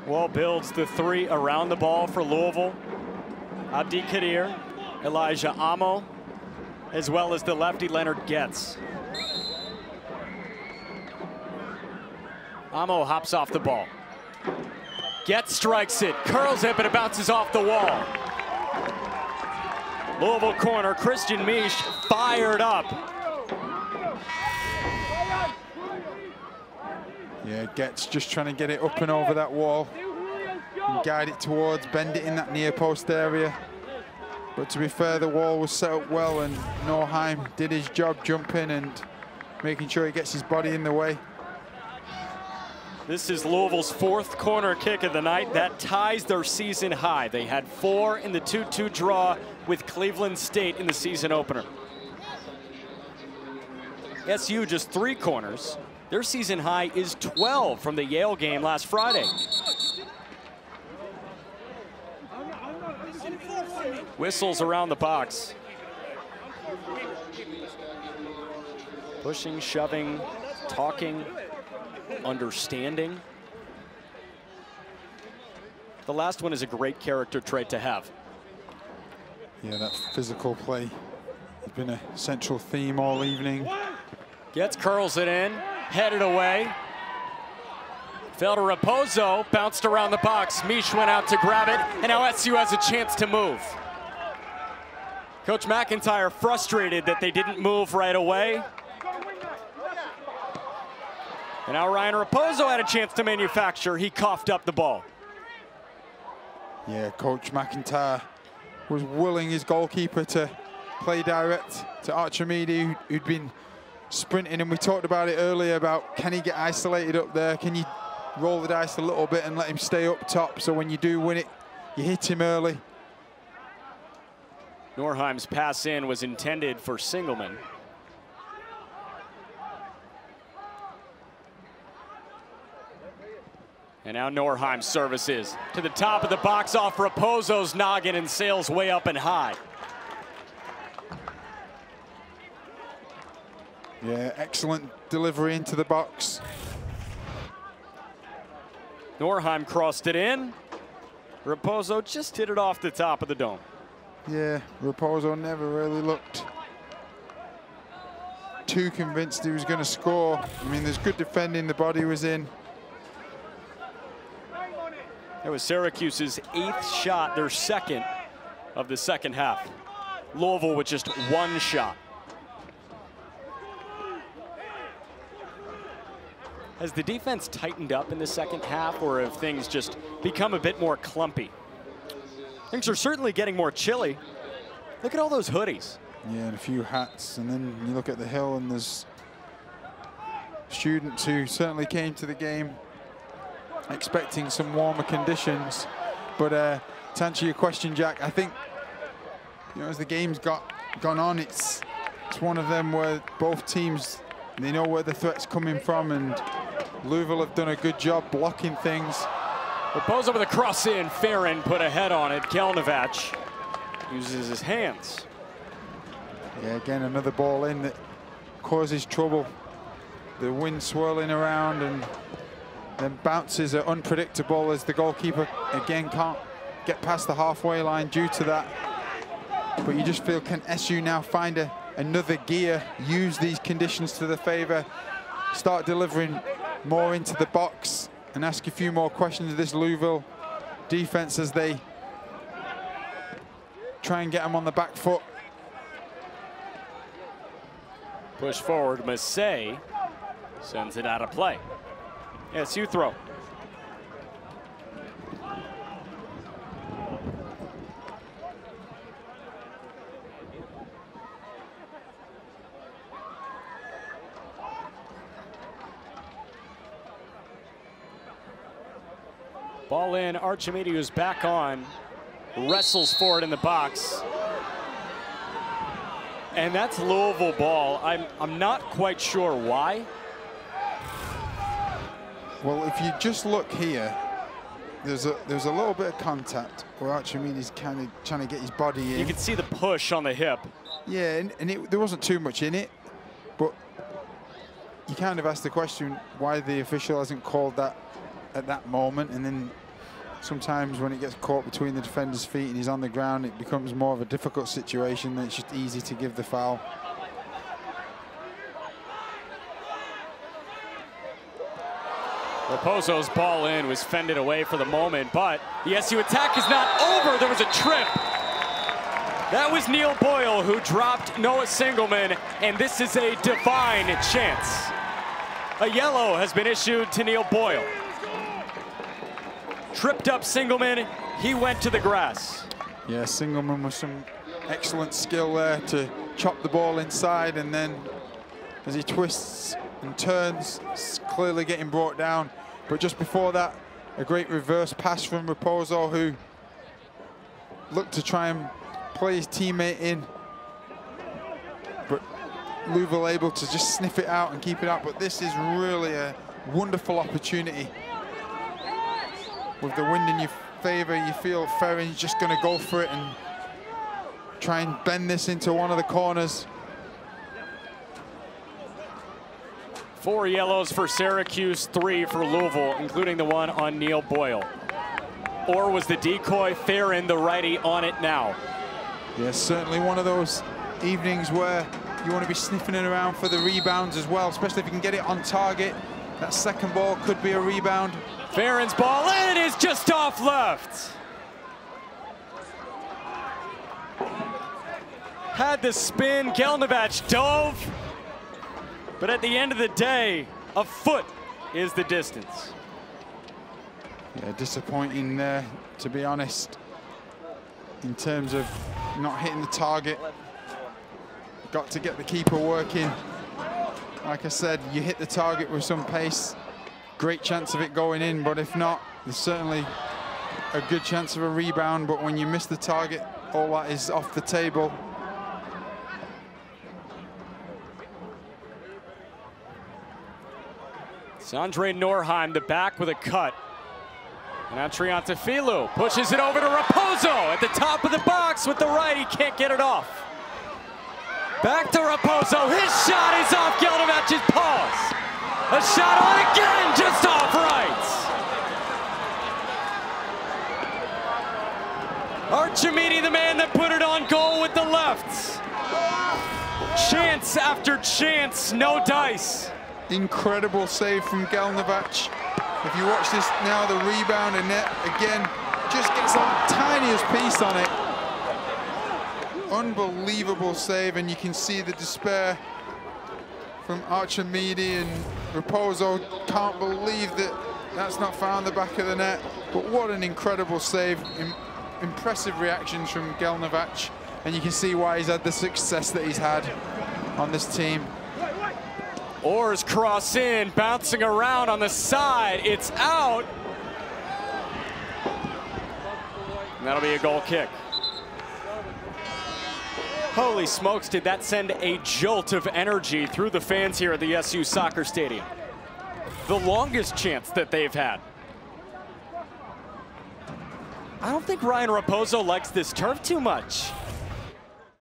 Wall builds the three around the ball for Louisville. Abdi Kadir, Elijah Amo, as well as the lefty Leonard Getz. Amo hops off the ball. Getz strikes it, curls it, but it bounces off the wall. Louisville corner, Christian Misch fired up. Yeah, Getz just trying to get it up and over that wall and guide it towards, bend it in that near post area. But to be fair, the wall was set up well and Norheim did his job jumping and making sure he gets his body in the way. This is Louisville's fourth corner kick of the night. That ties their season high. They had 4 in the 2-2 draw with Cleveland State in the season opener. SU just 3 corners. Their season high is 12 from the Yale game last Friday. Whistles around the box. Pushing, shoving, talking, understanding. The last one is a great character trait to have. Yeah, that physical play has been a central theme all evening. Getz curls it in, headed away. Fell to Raposo, bounced around the box. Misch went out to grab it, and now SU has a chance to move. Coach McIntyre frustrated that they didn't move right away. And now Ryan Raposo had a chance to manufacture. He coughed up the ball. Yeah, Coach McIntyre was willing his goalkeeper to play direct to Archimede, who'd been sprinting, and we talked about it earlier about can he get isolated up there? Can you roll the dice a little bit and let him stay up top so when you do win it, you hit him early? Norheim's pass in was intended for Singleman. And now Norheim services to the top of the box off Raposo's noggin and sails way up and high. Yeah, excellent delivery into the box. Norheim crossed it in. Raposo just hit it off the top of the dome. Yeah, Raposo never really looked too convinced he was going to score. I mean, there's good defending, the body was in. It was Syracuse's 8th shot, their 2nd of the second half. Louisville with just 1 shot. Has the defense tightened up in the second half, or have things just become a bit more clumpy? Things are certainly getting more chilly. Look at all those hoodies. Yeah, and a few hats, and then you look at the hill and there's students who certainly came to the game expecting some warmer conditions. But to answer your question, Jack, I think, you know, as the game's gone on, it's one of them where both teams, they know where the threat's coming from, and Louisville have done a good job blocking things. Raposo with a cross in, Farron put a head on it. Kelnovac uses his hands. Yeah, again, another ball in that causes trouble. The wind swirling around, and then bounces are unpredictable as the goalkeeper, again, can't get past the halfway line due to that. But you just feel, can SU now find another gear, use these conditions to their favor, start delivering more into the box, and ask a few more questions of this Louisville defense as they try and get them on the back foot. Push forward, Massey sends it out of play. SU throw. Ball in, Archimede, who's back on, wrestles for it in the box. And that's Louisville ball. I'm not quite sure why. Well, if you just look here, there's a little bit of contact where Archimedes kind of trying to get his body in. You can see the push on the hip. Yeah, and there wasn't too much in it, but you kind of ask the question why the official hasn't called that at that moment, and then sometimes when it gets caught between the defender's feet and he's on the ground, it becomes more of a difficult situation, and it's just easy to give the foul. Raposo's ball in was fended away for the moment, but the SU attack is not over. There was a trip. That was Neil Boyle who dropped Noah Singleman, and this is a divine chance. A yellow has been issued to Neil Boyle. Tripped up Singleman, he went to the grass. Yeah, Singleman with some excellent skill there to chop the ball inside, and then as he twists and turns, it's clearly getting brought down. But just before that, a great reverse pass from Raposo, who looked to try and play his teammate in. But Louisville able to just sniff it out and keep it out. But this is really a wonderful opportunity. With the wind in your favor, you feel Ferrin's just going to go for it and try and bend this into one of the corners. 4 yellows for Syracuse, 3 for Louisville, including the one on Neil Boyle. Or was the decoy Ferrin the righty on it now? Yeah, certainly one of those evenings where you want to be sniffing it around for the rebounds as well, especially if you can get it on target. That second ball could be a rebound. Ferrin's ball, and it is just off left. Had the spin, Gelnovac dove. But at the end of the day, a foot is the distance. Yeah, disappointing there, to be honest, in terms of not hitting the target. Got to get the keeper working. Like I said, you hit the target with some pace, great chance of it going in, but if not, there's certainly a good chance of a rebound. But when you miss the target, all that is off the table. It's Andre Norheim, the back with a cut. And now Triantafilou pushes it over to Raposo at the top of the box with the right. He can't get it off. Back to Raposo. His shot is off Gelnovac's paws. A shot on again, just off right. Archimede, the man that put it on goal with the left. Chance after chance, no dice. Incredible save from Gelnovac. If you watch this now, the rebound and net again, just gets the tiniest piece on it. Unbelievable save, and you can see the despair from Archimede, and Raposo can't believe that that's not found the back of the net. But what an incredible save. Impressive reactions from Gelnovac, and you can see why he's had the success that he's had on this team. Orr's cross in, bouncing around on the side. It's out. And that'll be a goal kick. Holy smokes, did that send a jolt of energy through the fans here at the SU Soccer Stadium. The longest chance that they've had. I don't think Ryan Raposo likes this turf too much.